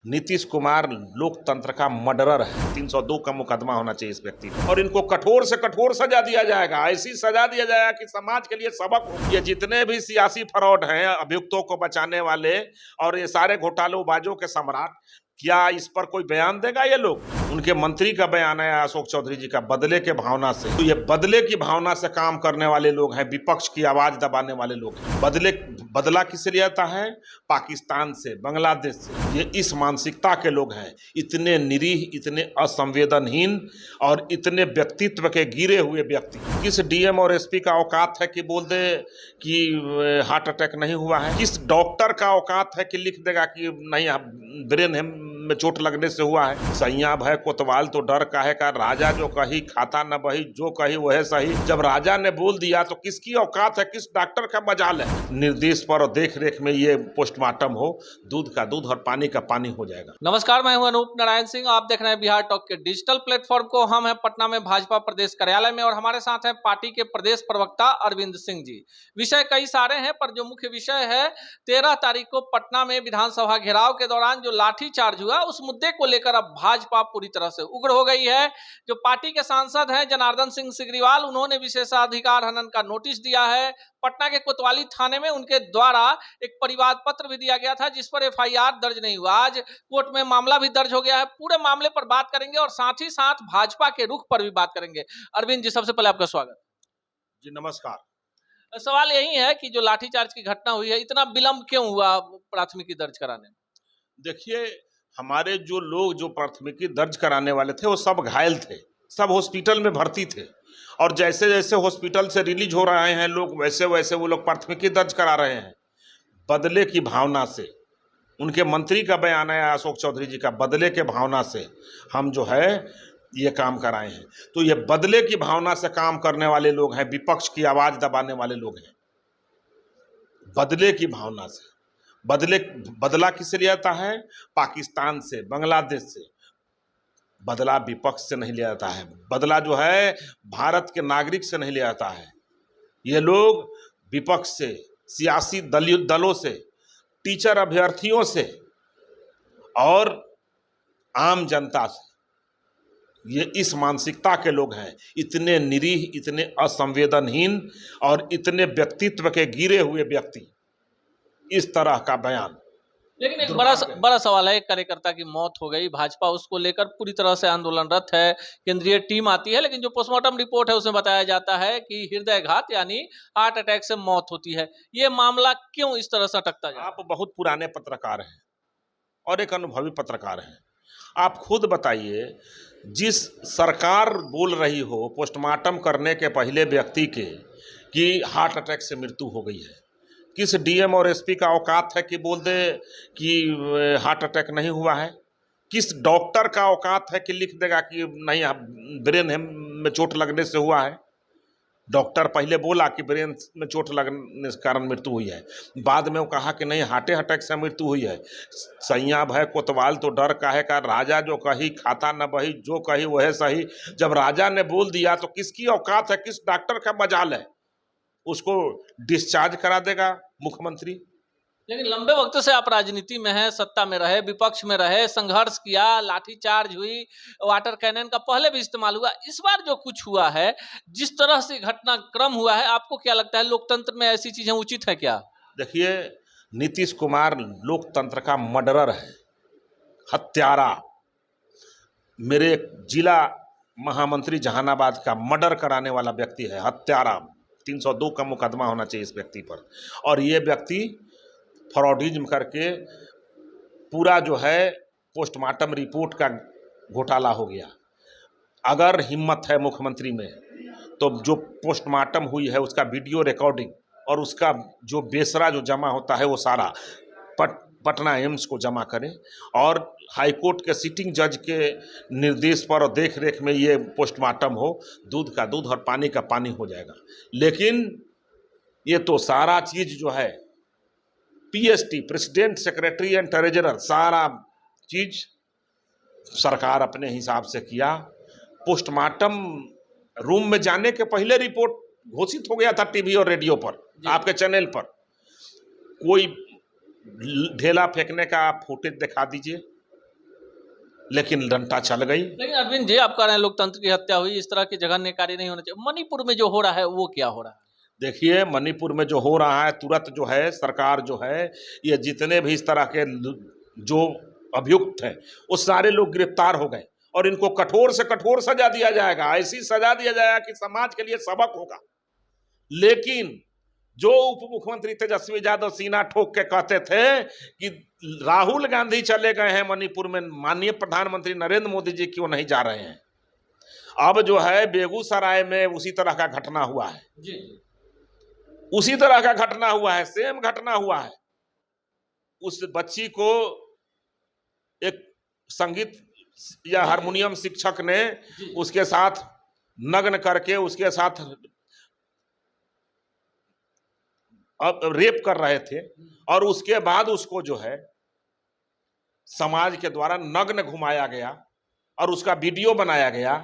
नीतीश कुमार लोकतंत्र का मर्डरर है। 302 का मुकदमा होना चाहिए इस व्यक्ति पर और इनको कठोर से कठोर सजा दिया जाएगा। ऐसी सजा दिया जाएगा कि समाज के लिए सबक हो। ये जितने भी सियासी फ्रॉड हैं, अभियुक्तों को बचाने वाले और ये सारे घोटालोबाजों के सम्राट, क्या इस पर कोई बयान देगा? ये लोग, उनके मंत्री का बयान है अशोक चौधरी जी का, बदले के भावना से। तो ये बदले की भावना से काम करने वाले लोग हैं, विपक्ष की आवाज दबाने वाले लोग हैं। बदला किससे लिया जाता है? पाकिस्तान से, बांग्लादेश से। ये इस मानसिकता के लोग हैं, इतने निरीह, इतने असंवेदनहीन और इतने व्यक्तित्व के गिरे हुए व्यक्ति। किस डीएम और एसपी का औकात है कि बोल दे कि हार्ट अटैक नहीं हुआ है? किस डॉक्टर का औकात है कि लिख देगा कि नहीं, ब्रेन में चोट लगने से हुआ है? सैया भय कोतवाल तो डर काहे का, राजा जो कही खाता न बही, जो कही वह सही। जब राजा ने बोल दिया तो किसकी औकात है, किस डॉक्टर का मजाल है? निर्देश पर और देख रेख में ये पोस्टमार्टम हो, दूध का दूध और पानी का पानी हो जाएगा। नमस्कार, मैं हूं अनूप नारायण सिंह। आप देख रहे हैं बिहार टॉक के डिजिटल प्लेटफॉर्म को। हम हैं पटना में भाजपा प्रदेश कार्यालय में और हमारे साथ हैं पार्टी के प्रदेश प्रवक्ता अरविंद सिंह जी। विषय कई सारे हैं, पर जो मुख्य विषय है 13 तारीख को पटना में विधानसभा घेराव के दौरान जो लाठीचार्ज हुआ, उस मुद्दे को लेकर अब भाजपा पूरी तरह से उग्र हो गई है। जो पार्टी के सांसद हैं जनार्दन सिंह सिग्रीवाल, उन्होंने विशेषाधिकार हनन का नोटिस दिया है। पटना के कोतवाली थाने में उनके द्वारा एक परिवाद पत्र भी दिया गया था, जिस पर एफआईआर दर्ज नहीं हुआ। आज कोर्ट में मामला भी दर्ज हो गया है। पूरे मामले पर बात करेंगे और साथ ही साथ भाजपा के रुख पर भी बात करेंगे। अरविंद जी, सबसे पहले आपका स्वागत जी। नमस्कार। सवाल यही है कि जो लाठीचार्ज की घटना हुई है, इतना विलंब क्यों हुआ प्राथमिकी दर्ज कराने में? देखिए, हमारे जो लोग जो प्राथमिकी दर्ज कराने वाले थे वो सब घायल थे, सब हॉस्पिटल में भर्ती थे और जैसे जैसे हॉस्पिटल से रिलीज हो रहे हैं लोग, वैसे वैसे वो लोग प्राथमिकी दर्ज करा रहे हैं। बदले की भावना से, उनके मंत्री का बयान है अशोक चौधरी जी का, बदले के भावना से हम जो है ये काम कराए हैं। तो ये बदले की भावना से काम करने वाले लोग हैं, विपक्ष की आवाज दबाने वाले लोग हैं। बदले की भावना से बदला किससे लिया जाता है? पाकिस्तान से, बांग्लादेश से। बदला विपक्ष से नहीं लिया जाता है, बदला जो है भारत के नागरिक से नहीं लिया जाता है। ये लोग विपक्ष से, सियासी दलों से, टीचर अभ्यर्थियों से और आम जनता से, ये इस मानसिकता के लोग हैं, इतने निरीह, इतने असंवेदनहीन और इतने व्यक्तित्व के गिरे हुए व्यक्ति। इस तरह का बयान, लेकिन एक बड़ा सवाल है, एक कार्यकर्ता की मौत हो गई, भाजपा उसको लेकर पूरी तरह से आंदोलनरत है, केंद्रीय टीम आती है, लेकिन जो पोस्टमार्टम रिपोर्ट है उसमें बताया जाता है कि हृदयघात यानी हार्ट अटैक से मौत होती है। ये मामला क्यों इस तरह से अटकता जाता है? आप बहुत पुराने पत्रकार हैं और एक अनुभवी पत्रकार हैं, आप खुद बताइए, जिस सरकार बोल रही हो पोस्टमार्टम करने के पहले व्यक्ति के कि हार्ट अटैक से मृत्यु हो गई है, किस डीएम और एसपी का औकात है कि बोल दे कि हार्ट अटैक नहीं हुआ है? किस डॉक्टर का औकात है कि लिख देगा कि नहीं, ब्रेन में चोट लगने से हुआ है? डॉक्टर पहले बोला कि ब्रेन में चोट लगने के कारण मृत्यु हुई है, बाद में वो कहा कि नहीं, हार्ट अटैक से मृत्यु हुई है। सैया भय कोतवाल तो डर काहे का, राजा जो कही खाता न बही, जो कही वह सही। जब राजा ने बोल दिया तो किसकी औकात है, किस डॉक्टर का मजाल है? उसको डिस्चार्ज करा देगा मुख्यमंत्री। लेकिन लंबे वक्त से आप राजनीति में हैं, सत्ता में रहे, विपक्ष में रहे, संघर्ष किया, लाठीचार्ज हुई, वाटर कैनन का पहले भी इस्तेमाल हुआ। इस बार जो कुछ हुआ है, जिस तरह से घटनाक्रम हुआ है, आपको क्या लगता है लोकतंत्र में ऐसी चीजें उचित है क्या? देखिए, नीतीश कुमार लोकतंत्र का मर्डरर है, हत्यारा। मेरे जिला महामंत्री जहानाबाद का मर्डर कराने वाला व्यक्ति है, हत्यारा। 302 का मुकदमा होना चाहिए इस व्यक्ति पर। और ये व्यक्ति फ्रॉडिज्म करके पूरा जो है पोस्टमार्टम रिपोर्ट का घोटाला हो गया। अगर हिम्मत है मुख्यमंत्री में तो जो पोस्टमार्टम हुई है उसका वीडियो रिकॉर्डिंग और उसका जो बेसरा जो जमा होता है वो सारा पटना एम्स को जमा करें और हाईकोर्ट के सिटिंग जज के निर्देश पर और देख रेख में ये पोस्टमार्टम हो, दूध का दूध और पानी का पानी हो जाएगा। लेकिन ये तो सारा चीज़ जो है PST, president secretary and treasurer, सारा चीज़ सरकार अपने हिसाब से किया। पोस्टमार्टम रूम में जाने के पहले रिपोर्ट घोषित हो गया था टीवी और रेडियो पर, आपके चैनल पर। कोई ढेला फेंकने का आप फुटेज दिखा दीजिए, लेकिन डंटा चल गई। लेकिन अरविंद जी, आप कह रहे हैं लोकतंत्र की हत्या हुई, इस तरह के जघन्य कार्य नहीं होना चाहिए। मणिपुर में जो हो रहा है वो क्या हो रहा है? देखिए, मणिपुर में जो हो रहा है, तुरंत जो है सरकार जो है, ये जितने भी इस तरह के जो अभियुक्त हैं वो सारे लोग गिरफ्तार हो गए और इनको कठोर से कठोर सजा दिया जाएगा। ऐसी सजा दिया जाएगा कि समाज के लिए सबक होगा। लेकिन जो उप मुख्यमंत्री तेजस्वी यादव सीना ठोक के कहते थे कि राहुल गांधी चले गए हैं मणिपुर में, माननीय प्रधानमंत्री नरेंद्र मोदी जी क्यों नहीं जा रहे हैं। अब जो है बेगूसराय में उसी तरह का घटना हुआ है, उसी तरह का घटना हुआ है, सेम घटना हुआ है। उस बच्ची को एक संगीत या हारमोनियम शिक्षक ने उसके साथ नग्न करके उसके साथ अब रेप कर रहे थे और उसके बाद उसको जो है समाज के द्वारा नग्न घुमाया गया और उसका वीडियो बनाया गया।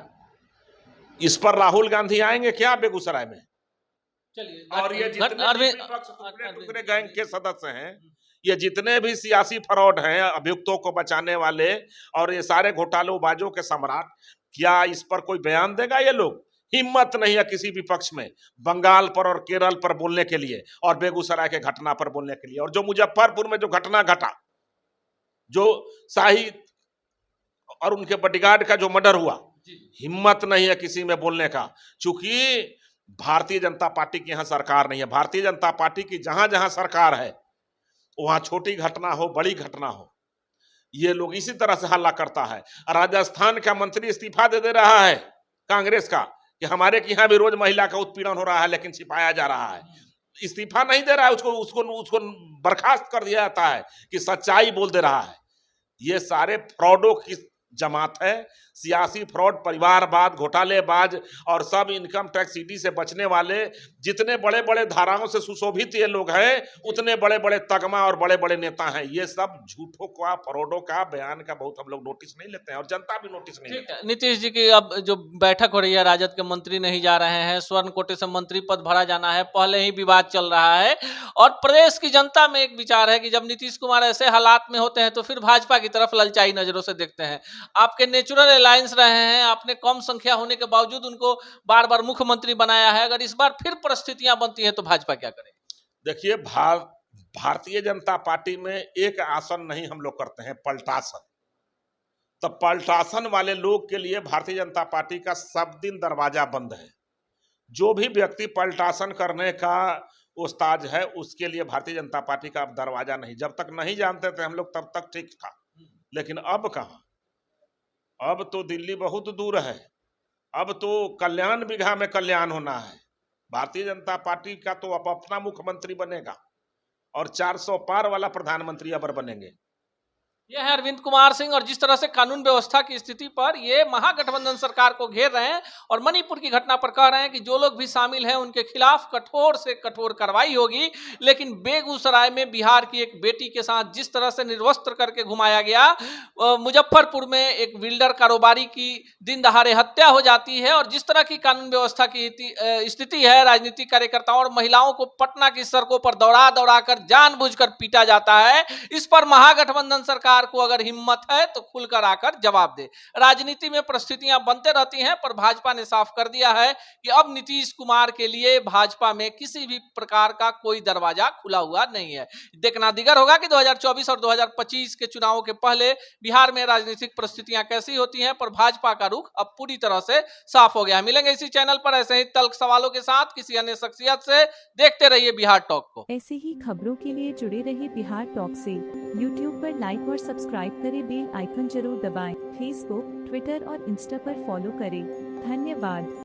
इस पर राहुल गांधी आएंगे क्या बेगूसराय में? चलिए, और ये जितने भी विपक्ष टुकड़े गैंग के सदस्य हैं, ये जितने भी सियासी फ्रॉड हैं, अभियुक्तों को बचाने वाले और ये सारे घोटालोबाजों के सम्राट, क्या इस पर कोई बयान देगा? ये लोग हिम्मत नहीं है किसी भी पक्ष में बंगाल पर और केरल पर बोलने के लिए और बेगूसराय के घटना पर बोलने के लिए। और जो मुजफ्फरपुर में जो घटना घटा, जो शाही और उनके बॉडीगार्ड का जो मर्डर हुआ, हिम्मत नहीं है किसी में बोलने का। चूंकि भारतीय जनता पार्टी की यहां सरकार नहीं है। भारतीय जनता पार्टी की जहां जहां सरकार है वहां छोटी घटना हो बड़ी घटना हो, ये लोग इसी तरह से हल्ला करता है। राजस्थान का मंत्री इस्तीफा दे रहा है कांग्रेस का कि हमारे यहाँ भी रोज महिला का उत्पीड़न हो रहा है, लेकिन छिपाया जा रहा है। इस्तीफा नहीं दे रहा है, उसको बर्खास्त कर दिया जाता है कि सच्चाई बोल दे रहा है। ये सारे फ्रॉडों की जमात है, सियासी फ्रॉड, परिवारवाद, घोटालेबाज और सब इनकम टैक्स ईडी से बचने वाले। जितने बड़े बड़े धाराओं से सुशोभित ये लोग हैं, उतने बड़े बड़े तगमा और बड़े बड़े नेता हैं। ये सब झूठों का, फ्रॉडों का बयान का बहुत हम लोग नोटिस नहीं लेते हैं और जनता भी नोटिस नहीं लेती है। नीतीश जी की अब जो बैठक हो रही है, राजद के मंत्री नहीं जा रहे हैं, स्वर्ण कोटे से मंत्री पद भरा जाना है, पहले ही विवाद चल रहा है और प्रदेश की जनता में एक विचार है कि जब नीतीश कुमार ऐसे हालात में होते हैं तो फिर भाजपा की तरफ ललचाई नजरों से देखते हैं। आपके नेचुरल अलायंस रहे हैं, आपने कम संख्या होने के बावजूद उनको बार बार मुख्यमंत्री बनाया है। अगर इस बार फिर परिस्थितियां बनती हैं तो भाजपा क्या करे? देखिए, भारतीय जनता पार्टी में एक आसन नहीं हम लोग करते हैं, पलटासन। तो पलटासन वाले लोग के लिए भारतीय जनता पार्टी का सब दिन दरवाजा बंद है। जो भी व्यक्ति पलटासन करने का उस्ताद है उसके लिए भारतीय जनता पार्टी का अब दरवाजा नहीं। जब तक नहीं जानते थे हम लोग तब तक ठीक था, लेकिन अब कहां? अब तो दिल्ली बहुत दूर है। अब तो कल्याण बिघा में कल्याण होना है। भारतीय जनता पार्टी का तो अब अपना मुख्यमंत्री बनेगा और 400 पार वाला प्रधानमंत्री अबर बनेंगे। यह है अरविंद कुमार सिंह। और जिस तरह से कानून व्यवस्था की स्थिति पर ये महागठबंधन सरकार को घेर रहे हैं और मणिपुर की घटना पर कह रहे हैं कि जो लोग भी शामिल हैं उनके खिलाफ कठोर से कठोर कार्रवाई होगी। लेकिन बेगूसराय में बिहार की एक बेटी के साथ जिस तरह से निर्वस्त्र करके घुमाया गया, मुजफ्फरपुर में एक बिल्डर कारोबारी की दिन दहाड़े हत्या हो जाती है और जिस तरह की कानून व्यवस्था की स्थिति है, राजनीतिक कार्यकर्ताओं और महिलाओं को पटना की सड़कों पर दौड़ा दौड़ा कर जानबूझकर पीटा जाता है। इस पर महागठबंधन सरकार को अगर हिम्मत है तो खुलकर आकर जवाब दे। राजनीति में परिस्थितियां बनते रहती हैं, पर भाजपा ने साफ कर दिया है कि अब नीतीश कुमार के लिए भाजपा में किसी भी प्रकार का कोई दरवाजा खुला हुआ नहीं है। देखना दिगर होगा कि 2024 और 2025 के चुनावों के पहले बिहार में राजनीतिक परिस्थितियां कैसी होती हैं, पर भाजपा का रुख अब पूरी तरह से साफ हो गया। मिलेंगे इसी चैनल पर ऐसे ही तल्ख सवालों के साथ किसी अन्य शख्सियत से। देखते रहिए बिहार टॉक को। ऐसे ही खबरों के लिए जुड़े रहिए बिहार टॉक से। यूट्यूब पर लाइक और सब्सक्राइब करें, बेल आइकन जरूर दबाएं। फेसबुक, ट्विटर और इंस्टा पर फॉलो करें। धन्यवाद।